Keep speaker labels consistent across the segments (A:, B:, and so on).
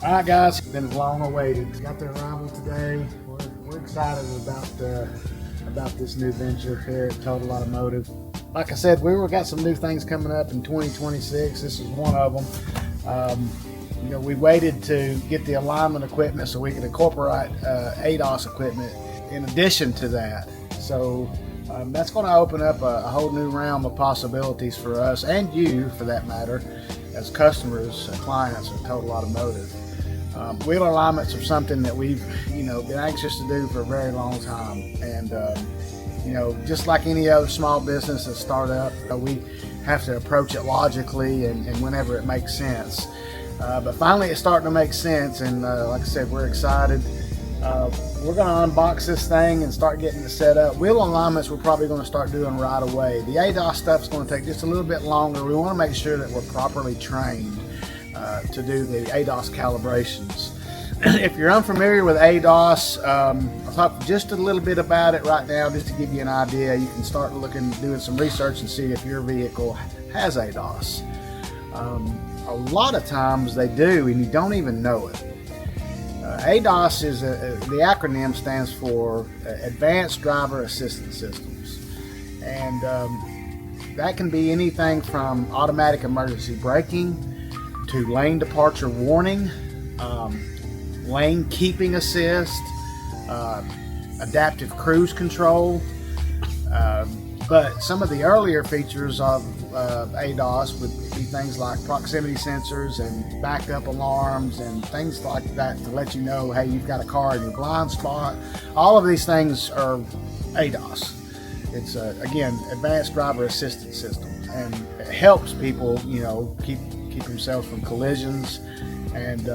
A: All right, guys, it's been long awaited. Got their arrival today. We're excited about this new venture here at Total Automotive. Like I said, we got some new things coming up in 2026. This is one of them. We waited to get the alignment equipment so we could incorporate ADAS equipment in addition to that. So that's going to open up a whole new realm of possibilities for us, and you, for that matter, as customers, clients of Total Automotive. Wheel alignments are something that we've, been anxious to do for a very long time, and just like any other small business that start up, we have to approach it logically and whenever it makes sense. But finally, it's starting to make sense, and like I said, we're excited. We're going to unbox this thing and start getting it set up. Wheel alignments we're probably going to start doing right away. The ADAS stuff is going to take just a little bit longer. We want to make sure that we're properly trained to do the ADAS calibrations. If you're unfamiliar with ADAS, I'll talk just a little bit about it right now just to give you an idea. You can start doing some research and see if your vehicle has ADAS. A lot of times they do, and you don't even know it. ADAS is the acronym stands for Advanced Driver Assistance Systems, and that can be anything from automatic emergency braking to lane departure warning, lane keeping assist, adaptive cruise control. But some of the earlier features of ADAS would be things like proximity sensors and backup alarms and things like that to let you know, hey, you've got a car in your blind spot. All of these things are ADAS. It's again, Advanced Driver Assistance System, and it helps people, keep themselves from collisions. And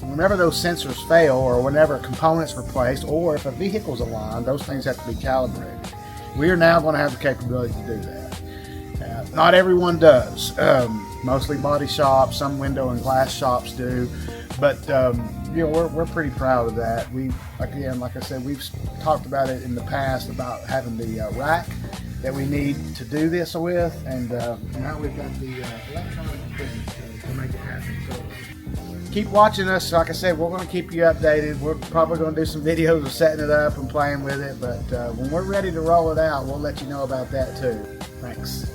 A: whenever those sensors fail, or whenever a component's replaced, or if a vehicle's aligned, those things have to be calibrated. We are now going to have the capability to do that. Not everyone does. Mostly body shops, some window and glass shops do, but we're pretty proud of that. Again, like I said, we've talked about it in the past about having the rack that we need to do this with, and now we've got the electronic equipment to make it happen. So keep watching us. Like I said, we're going to keep you updated. We're probably going to do some videos of setting it up and playing with it, but when we're ready to roll it out, we'll let you know about that too. Thanks.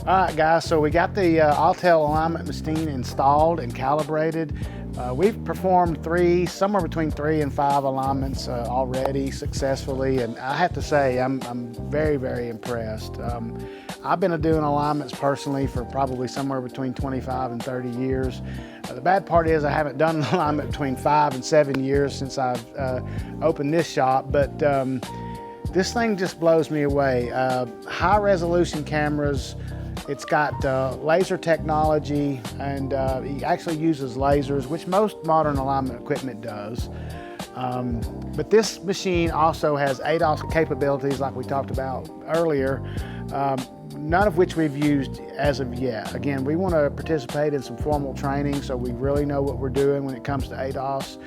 A: All right, guys, so we got the Autel alignment machine installed and calibrated. We've performed somewhere between 3 and 5 alignments already successfully, and I have to say I'm very, very impressed. I've been doing alignments personally for probably somewhere between 25 and 30 years. The bad part is I haven't done an alignment between 5 and 7 years since I've opened this shop, but this thing just blows me away. High resolution cameras. It's got laser technology, and it actually uses lasers, which most modern alignment equipment does. But this machine also has ADAS capabilities like we talked about earlier, none of which we've used as of yet. Again, we want to participate in some formal training so we really know what we're doing when it comes to ADAS.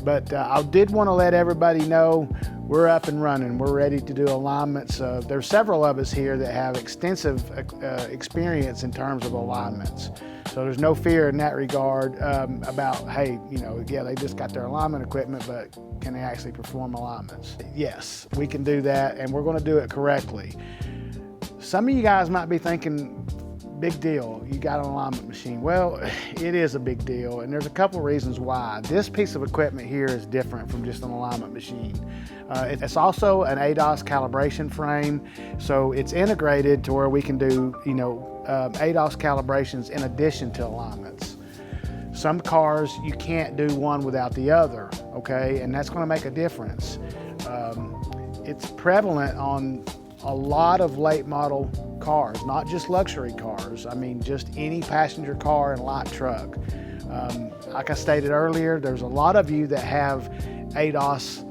A: But I did want to let everybody know we're up and running. We're ready to do alignments. There's several of us here that have extensive experience in terms of alignments. So there's no fear in that regard about, hey, yeah, they just got their alignment equipment, but can they actually perform alignments? Yes, we can do that, and we're going to do it correctly. Some of you guys might be thinking, big deal, you got an alignment machine. Well, it is a big deal, and there's a couple reasons why. This piece of equipment here is different from just an alignment machine. It's also an ADAS calibration frame, so it's integrated to where we can do, ADAS calibrations in addition to alignments. Some cars, you can't do one without the other, okay? And that's gonna make a difference. It's prevalent on a lot of late model cars, not just luxury cars. I mean, just any passenger car and light truck. Like I stated earlier, there's a lot of you that have ADAS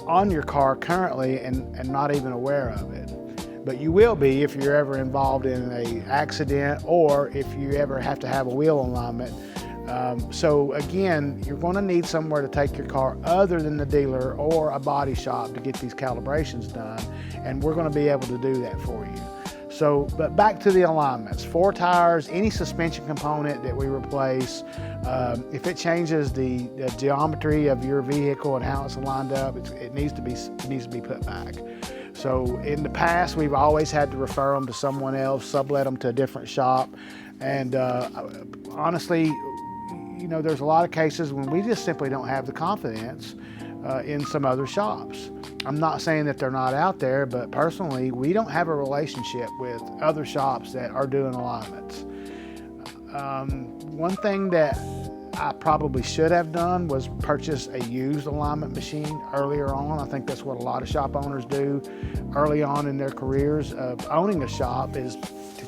A: on your car currently and not even aware of it. But you will be if you're ever involved in an accident or if you ever have to have a wheel alignment. So again, you're going to need somewhere to take your car other than the dealer or a body shop to get these calibrations done, and we're going to be able to do that for you. So, but back to the alignments. 4 tires, any suspension component that we replace, if it changes the geometry of your vehicle and how it's lined up, it needs to be put back. So in the past, we've always had to refer them to someone else, sublet them to a different shop, and honestly, there's a lot of cases when we just simply don't have the confidence in some other shops. I'm not saying that they're not out there, but personally, we don't have a relationship with other shops that are doing alignments. One thing that I probably should have done was purchase a used alignment machine earlier on. I think that's what a lot of shop owners do early on in their careers of owning a shop, is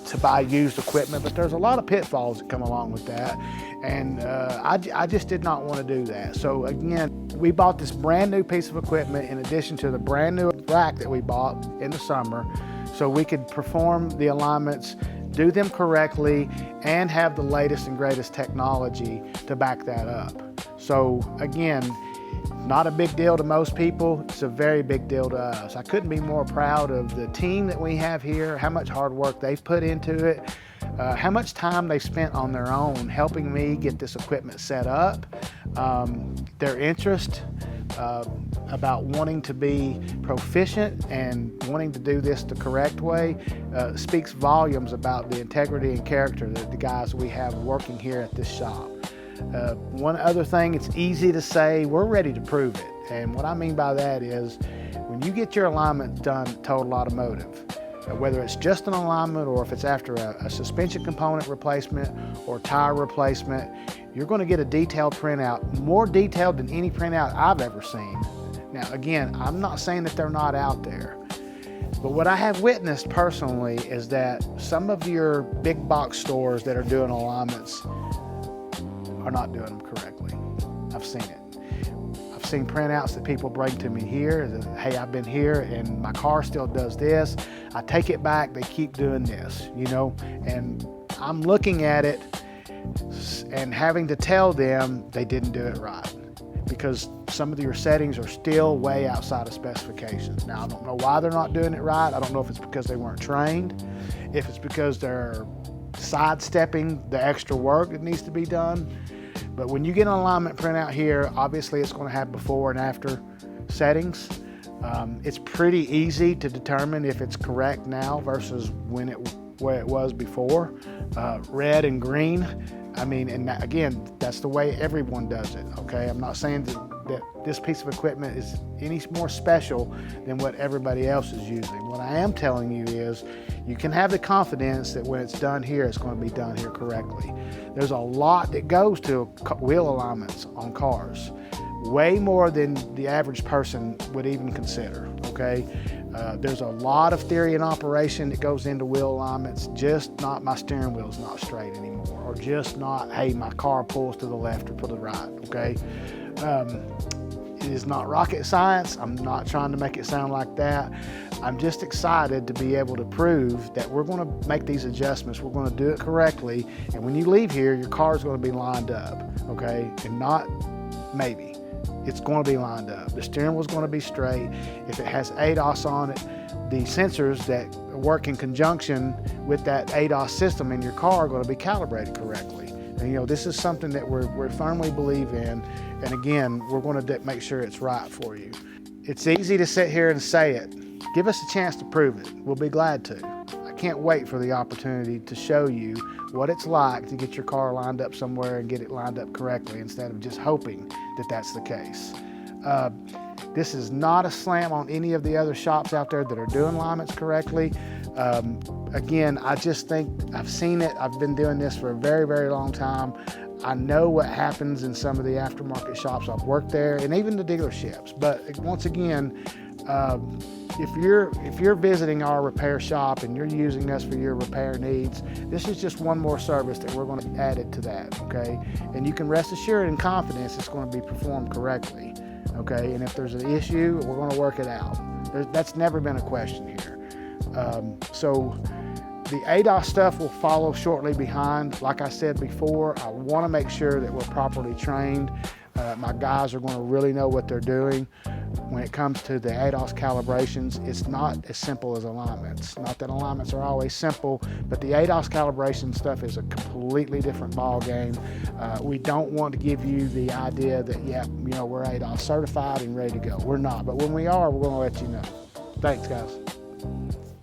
A: to buy used equipment, but there's a lot of pitfalls that come along with that, and I just did not want to do that. So again, we bought this brand new piece of equipment in addition to the brand new rack that we bought in the summer, so we could perform the alignments, do them correctly, and have the latest and greatest technology to back that up. So again, not a big deal to most people, it's a very big deal to us. I couldn't be more proud of the team that we have here, how much hard work they've put into it, how much time they've spent on their own helping me get this equipment set up, their interest about wanting to be proficient and wanting to do this the correct way speaks volumes about the integrity and character that the guys we have working here at this shop. One other thing, it's easy to say, we're ready to prove it. And what I mean by that is when you get your alignment done at Total Automotive, whether it's just an alignment or if it's after a suspension component replacement or tire replacement, you're going to get a detailed printout, more detailed than any printout I've ever seen. Now again, I'm not saying that they're not out there, but what I have witnessed personally is that some of your big box stores that are doing alignments are not doing them correctly. I've seen it. I've seen printouts that people bring to me here that, hey, I've been here and my car still does this. I take it back, they keep doing this, and I'm looking at it and having to tell them they didn't do it right because some of your settings are still way outside of specifications. Now, I don't know why they're not doing it right. I don't know if it's because they weren't trained, if it's because they're sidestepping the extra work that needs to be done. But when you get an alignment printout here, obviously it's going to have before and after settings. It's pretty easy to determine if it's correct now versus when it where it was before, red and green. I mean, and again, that's the way everyone does it, okay? I'm not saying that this piece of equipment is any more special than what everybody else is using. What I am telling you is you can have the confidence that when it's done here, it's going to be done here correctly. There's a lot that goes to wheel alignments on cars, way more than the average person would even consider, okay? There's a lot of theory and operation that goes into wheel alignments, just not my steering wheel's not straight anymore, or just not, hey, my car pulls to the left or to the right, okay? It is not rocket science. I'm not trying to make it sound like that. I'm just excited to be able to prove that we're going to make these adjustments. We're going to do it correctly. And when you leave here, your car is going to be lined up, okay? And not maybe. It's going to be lined up. The steering wheel is going to be straight. If it has ADAS on it, the sensors that work in conjunction with that ADAS system in your car are going to be calibrated correctly. And you know, this is something that we firmly believe in. And again, we're going to make sure it's right for you. It's easy to sit here and say it. Give us a chance to prove it. We'll be glad to. I can't wait for the opportunity to show you what it's like to get your car lined up somewhere and get it lined up correctly instead of just hoping that that's the case. This is not a slam on any of the other shops out there that are doing alignments correctly. Again, I just think I've seen it. I've been doing this for a very, very long time. I know what happens in some of the aftermarket shops. I've worked there, and even the dealerships. But once again, if you're visiting our repair shop and you're using us for your repair needs, this is just one more service that we're going to add to that, okay? And you can rest assured in confidence it's going to be performed correctly, okay? And if there's an issue, we're going to work it out. That's never been a question here. So the ADAS stuff will follow shortly behind. Like I said before, I want to make sure that we're properly trained. My guys are going to really know what they're doing. When it comes to the ADAS calibrations, it's not as simple as alignments. Not that alignments are always simple, but the ADAS calibration stuff is a completely different ball game. We don't want to give you the idea that, yeah, you know, we're ADAS certified and ready to go. We're not, but when we are, we're going to let you know. Thanks, guys.